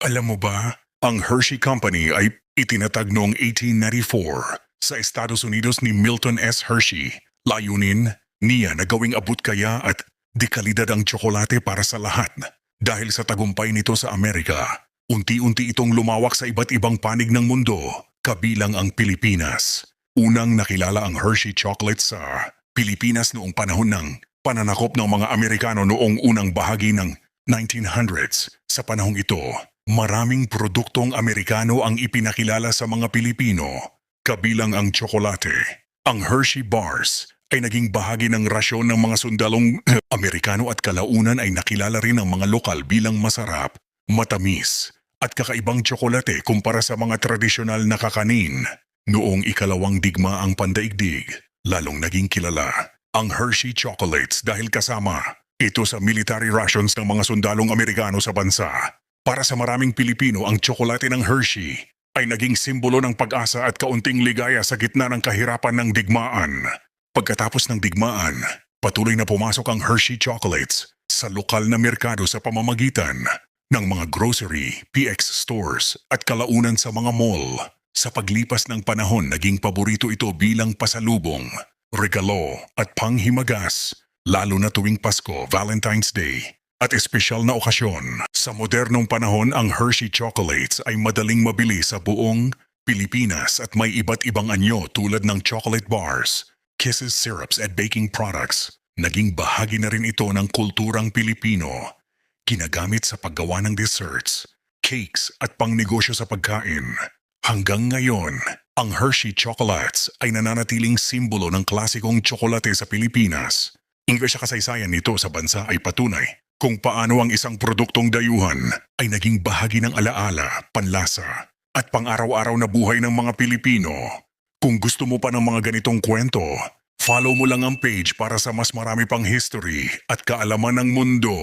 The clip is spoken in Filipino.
Alam mo ba, ang Hershey Company ay itinatag noong 1894 sa Estados Unidos ni Milton S. Hershey. Layunin niya na gawing abot kaya at dekalidad ang tsokolate para sa lahat. Dahil sa tagumpay nito sa Amerika, unti-unti itong lumawak sa iba't ibang panig ng mundo, kabilang ang Pilipinas. Unang nakilala ang Hershey Chocolate sa Pilipinas noong panahon ng pananakop ng mga Amerikano noong unang bahagi ng 1900s. Sa panahong ito, maraming produktong Amerikano ang ipinakilala sa mga Pilipino, kabilang ang tsokolate. Ang Hershey Bars ay naging bahagi ng rasyon ng mga sundalong Amerikano at kalaunan ay nakilala rin ng mga lokal bilang masarap, matamis, at kakaibang tsokolate kumpara sa mga tradisyonal na kakanin. Noong ikalawang digmaang pandaigdig, lalong naging kilala ang Hershey Chocolates dahil kasama ito sa military rations ng mga sundalong Amerikano sa bansa. Para sa maraming Pilipino, ang tsokolate ng Hershey ay naging simbolo ng pag-asa at kaunting ligaya sa gitna ng kahirapan ng digmaan. Pagkatapos ng digmaan, patuloy na pumasok ang Hershey Chocolates sa lokal na merkado sa pamamagitan ng mga grocery, PX stores at kalaunan sa mga mall. Sa paglipas ng panahon, naging paborito ito bilang pasalubong, regalo at panghimagas, lalo na tuwing Pasko, Valentine's Day at espesyal na okasyon. Sa modernong panahon, ang Hershey Chocolates ay madaling mabili sa buong Pilipinas at may iba't ibang anyo tulad ng chocolate bars, kisses, syrups at baking products. Naging bahagi na rin ito ng kulturang Pilipino. Ginagamit sa paggawa ng desserts, cakes at pangnegosyo sa pagkain. Hanggang ngayon, ang Hershey Chocolates ay nananatiling simbolo ng klasikong tsokolate sa Pilipinas. Ingles sa kasaysayan nito sa bansa ay patunay kung paano ang isang produktong dayuhan ay naging bahagi ng alaala, panlasa at pang-araw-araw na buhay ng mga Pilipino. Kung gusto mo pa ng mga ganitong kwento, follow mo lang ang page para sa mas marami pang history at kaalaman ng mundo.